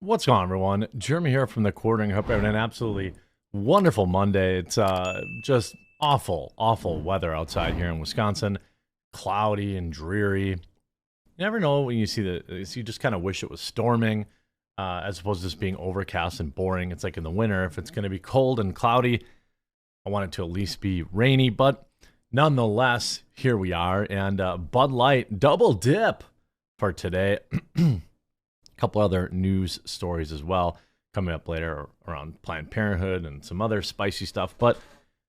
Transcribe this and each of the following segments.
What's going on, everyone? Jeremy here from the Quartering. Hope you're having an absolutely wonderful Monday. It's just awful weather outside here in Wisconsin. Cloudy and dreary. You never know when you see you just kind of wish it was storming, as opposed to just being overcast and boring. It's like in the winter, if it's going to be cold and cloudy, I want it to at least be rainy. But nonetheless, here we are. And Bud Light double dip for today. Couple other news stories as well coming up later around Planned Parenthood and some other spicy stuff. But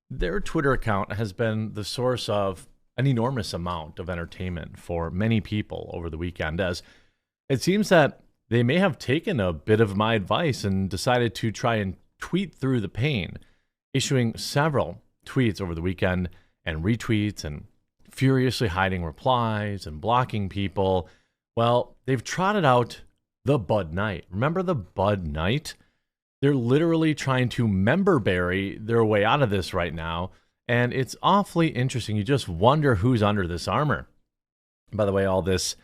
their Twitter account has been the source of an enormous amount of entertainment for many people over the weekend, as it seems that they may have taken a bit of my advice and decided to try and tweet through the pain, issuing several tweets over the weekend and retweets and furiously hiding replies and blocking people. Well, they've trotted out the Bud Night. Remember the Bud Night? They're literally trying to member berry their way out of this right now, and it's awfully interesting. You just wonder who's under this armor. By the way, all this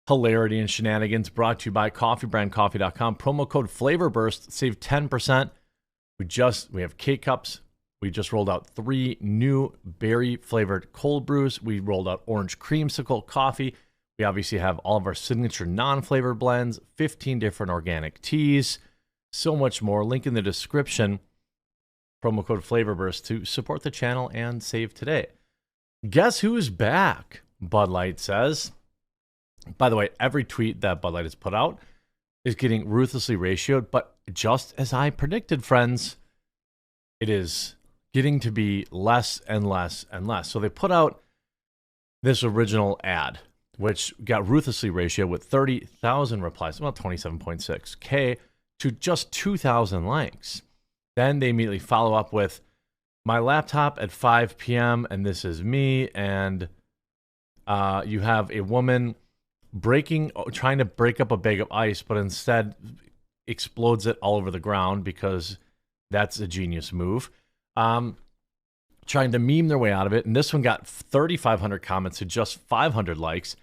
hilarity and shenanigans brought to you by coffeebrandcoffee.com. Promo code FlavorBurst, save 10%. We have K-Cups. We just rolled out 3 new berry-flavored cold brews. We rolled out orange creamsicle coffee. We obviously have all of our signature non-flavored blends, 15 different organic teas, so much more. Link in the description. Promo code FlavorBurst to support the channel and save today. Guess who's back? Bud Light says. By the way, every tweet that Bud Light has put out is getting ruthlessly ratioed, but just as I predicted, friends, it is getting to be less and less and less. So they put out this original ad, which got ruthlessly ratioed with 30,000 replies, about 27.6K, to just 2,000 likes. Then they immediately follow up with, my laptop at 5 p.m., and this is me, and you have a woman trying to break up a bag of ice, but instead explodes it all over the ground because that's a genius move. Trying to meme their way out of it, and this one got 3,500 comments to just 500 likes.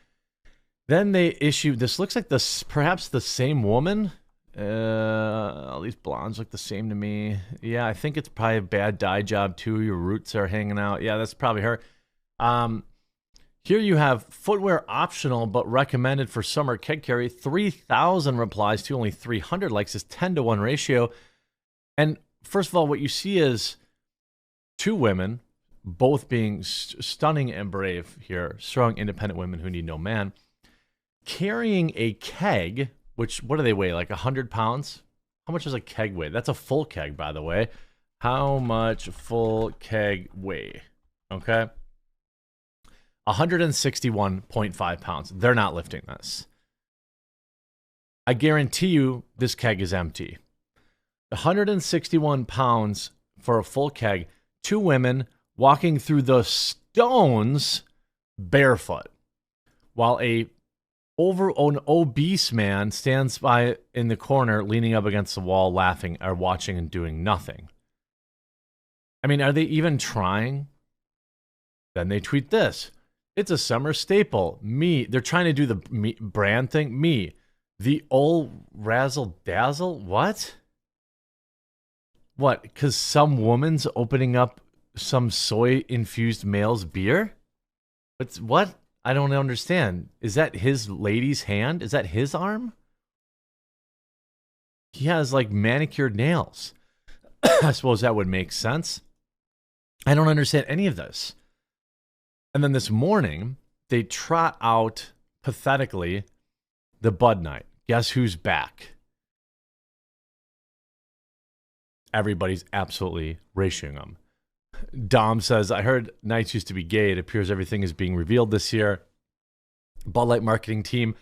Then they issued, this looks like perhaps the same woman. All these blondes look the same to me. Yeah, I think it's probably a bad dye job too. Your roots are hanging out. Yeah, that's probably her. Here you have footwear optional but recommended for summer keg carry. 3,000 replies to only 300 likes is 10-to-1 ratio. And first of all, what you see is 2 women, both being stunning and brave here, strong, independent women who need no man, carrying a keg, which, what do they weigh, like 100 pounds? How much does a keg weigh? That's a full keg, by the way. How much full keg weigh? Okay. 161.5 pounds. They're not lifting this. I guarantee you this keg is empty. 161 pounds for a full keg. 2 women walking through the stones barefoot, while an obese man stands by in the corner, leaning up against the wall, laughing or watching and doing nothing. I mean, are they even trying? Then they tweet this. It's a summer staple. Me. They're trying to do the brand thing. Me. The old razzle dazzle. What? What? Because some woman's opening up some soy-infused male's beer? What? I don't understand. Is that his lady's hand? Is that his arm? He has like manicured nails. I suppose that would make sense. I don't understand any of this. And then this morning, they trot out pathetically the Bud Night. Guess who's back? Everybody's absolutely ratioing them. Dom says, I heard nights used to be gay. It appears everything is being revealed this year. Bud Light marketing team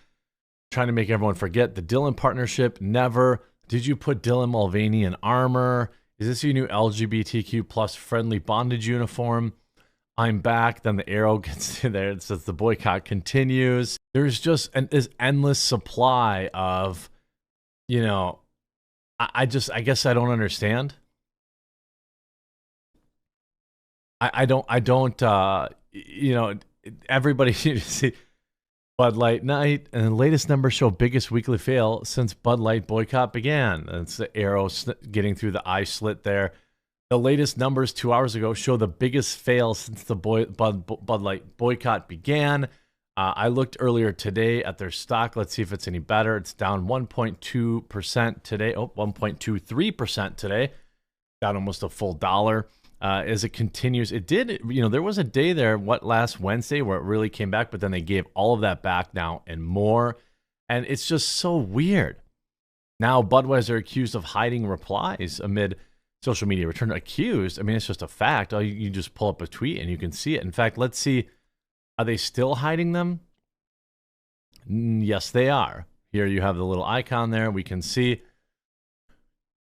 trying to make everyone forget the Dylan partnership. Never. Did you put Dylan Mulvaney in armor? Is this your new LGBTQ plus friendly bondage uniform? I'm back. Then the arrow gets to there. It says the boycott continues. There's just this endless supply of, I guess I don't understand. I don't, everybody, see, Bud Light night, and the latest numbers show biggest weekly fail since Bud Light boycott began. It's the arrow getting through the eye slit there. The latest numbers 2 hours ago show the biggest fail since the Bud Light boycott began. I looked earlier today at their stock. Let's see if it's any better. It's down 1.2% today. 1.23% today. Down almost a full dollar. As it continues, it did, there was a day there, last Wednesday, where it really came back, but then they gave all of that back now and more. And it's just so weird. Now, Budweiser accused of hiding replies amid social media return. Accused? I mean, it's just a fact. You just pull up a tweet and you can see it. In fact, let's see. Are they still hiding them? Yes, they are. Here you have the little icon there. We can see.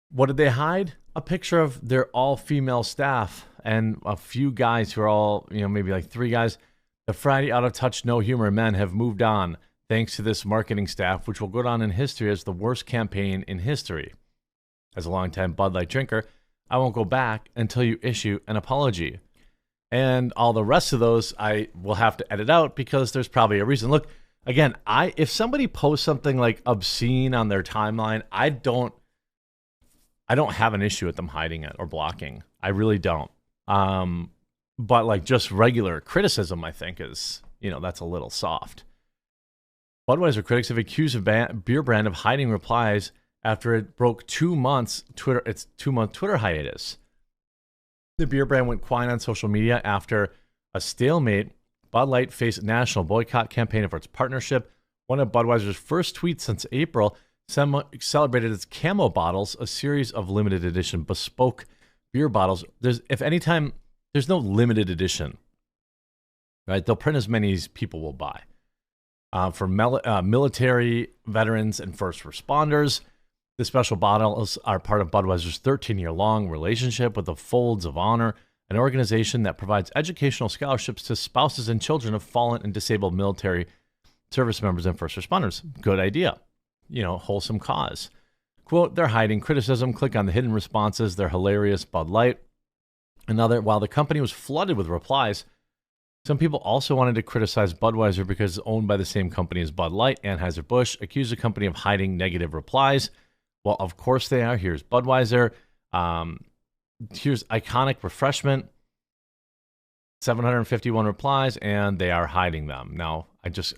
What did they hide? A picture of their all-female staff and a few guys who are all, maybe like 3 guys. The Friday out-of-touch, no-humor men have moved on thanks to this marketing staff, which will go down in history as the worst campaign in history. As a longtime Bud Light drinker, I won't go back until you issue an apology. And all the rest of those I will have to edit out because there's probably a reason. Look, again, if somebody posts something like obscene on their timeline, I don't have an issue with them hiding it or blocking. I really don't. But like just regular criticism, I think is, that's a little soft. Budweiser critics have accused a beer brand of hiding replies after it broke its 2-month Twitter hiatus. The beer brand went quiet on social media after a stalemate. Bud Light faced a national boycott campaign for its partnership. One of Budweiser's first tweets since April celebrated its camo bottles, a series of limited edition bespoke beer bottles. There's no limited edition, right? They'll print as many as people will buy. For military, veterans, and first responders, the special bottles are part of Budweiser's 13-year-long relationship with the Folds of Honor, an organization that provides educational scholarships to spouses and children of fallen and disabled military service members and first responders. Good idea. Wholesome cause. Quote, they're hiding criticism. Click on the hidden responses. They're hilarious. Bud Light. While the company was flooded with replies, some people also wanted to criticize Budweiser because it's owned by the same company as Bud Light. Anheuser-Busch accused the company of hiding negative replies. Well, of course they are. Here's Budweiser. Here's iconic refreshment. 751 replies, and they are hiding them. Now,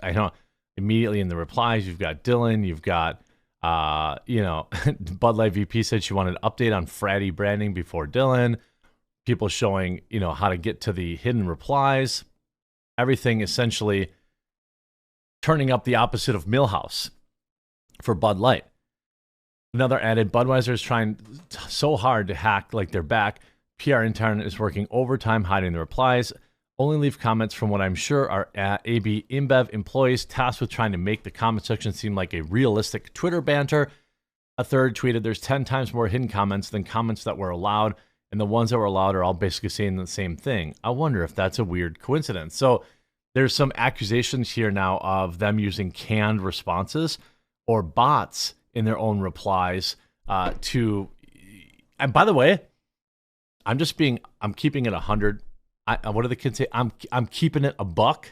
I know immediately in the replies, you've got Dylan, you've got, Bud Light VP said she wanted an update on fratty branding before Dylan. People showing, how to get to the hidden replies. Everything essentially turning up the opposite of Millhouse for Bud Light. Another added, Budweiser is trying so hard to hack like they're back. PR intern is working overtime hiding the replies. Only leave comments from what I'm sure are AB InBev employees tasked with trying to make the comment section seem like a realistic Twitter banter. A third tweeted, there's 10 times more hidden comments than comments that were allowed, and the ones that were allowed are all basically saying the same thing. I wonder if that's a weird coincidence. So there's some accusations here now of them using canned responses or bots in their own replies and by the way, I'm keeping it 100. What do the kids say? I'm keeping it a buck.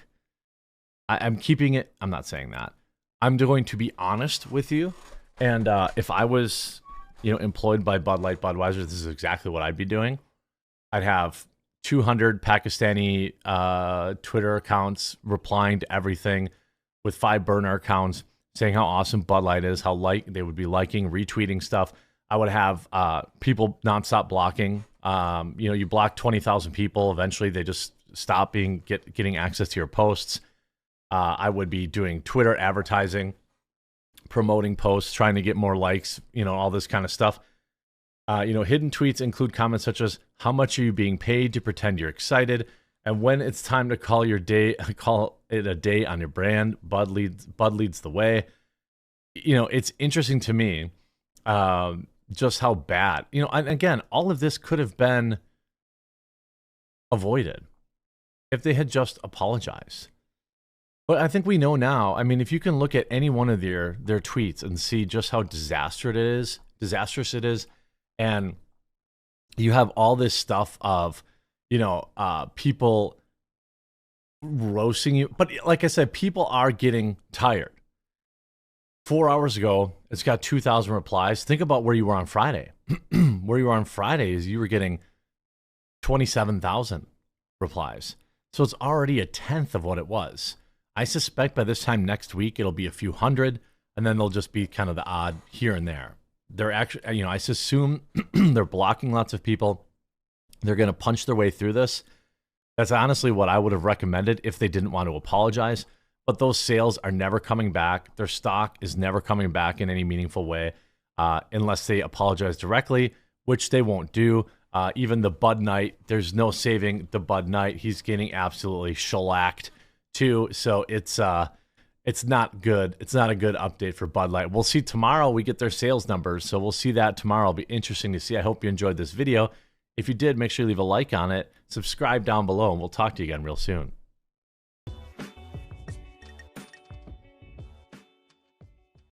I'm keeping it. I'm not saying that. I'm going to be honest with you. And if I was, employed by Bud Light, Budweiser, this is exactly what I'd be doing. I'd have 200 Pakistani Twitter accounts replying to everything with 5 burner accounts saying how awesome Bud Light is, how they would be liking, retweeting stuff. I would have people nonstop blocking. You block 20,000 people. Eventually, they just stop getting access to your posts. I would be doing Twitter advertising, promoting posts, trying to get more likes, all this kind of stuff. Hidden tweets include comments such as, how much are you being paid to pretend you're excited? And when it's time to call it a day on your brand, Bud leads the way. It's interesting to me just how bad, and again, all of this could have been avoided if they had just apologized. But I think we know now. I mean, if you can look at any one of their tweets and see just how disastrous it is, and you have all this stuff of, people roasting you. But like I said, people are getting tired. 4 hours ago, it's got 2,000 replies. Think about where you were on Friday. Where you were on Friday is you were getting 27,000 replies. So it's already a tenth of what it was. I suspect by this time next week, it'll be a few hundred, and then they'll just be kind of the odd here and there. They're actually, I assume they're blocking lots of people. They're going to punch their way through this. That's honestly what I would have recommended if they didn't want to apologize. But those sales are never coming back. Their stock is never coming back in any meaningful way unless they apologize directly, which they won't do. Even the Bud Knight, there's no saving the Bud Knight. He's getting absolutely shellacked too. So it's not good. It's not a good update for Bud Light. We'll see tomorrow. We get their sales numbers, so we'll see that tomorrow. It'll be interesting to see. I hope you enjoyed this video. If you did, make sure you leave a like on it, subscribe down below, and we'll talk to you again real soon.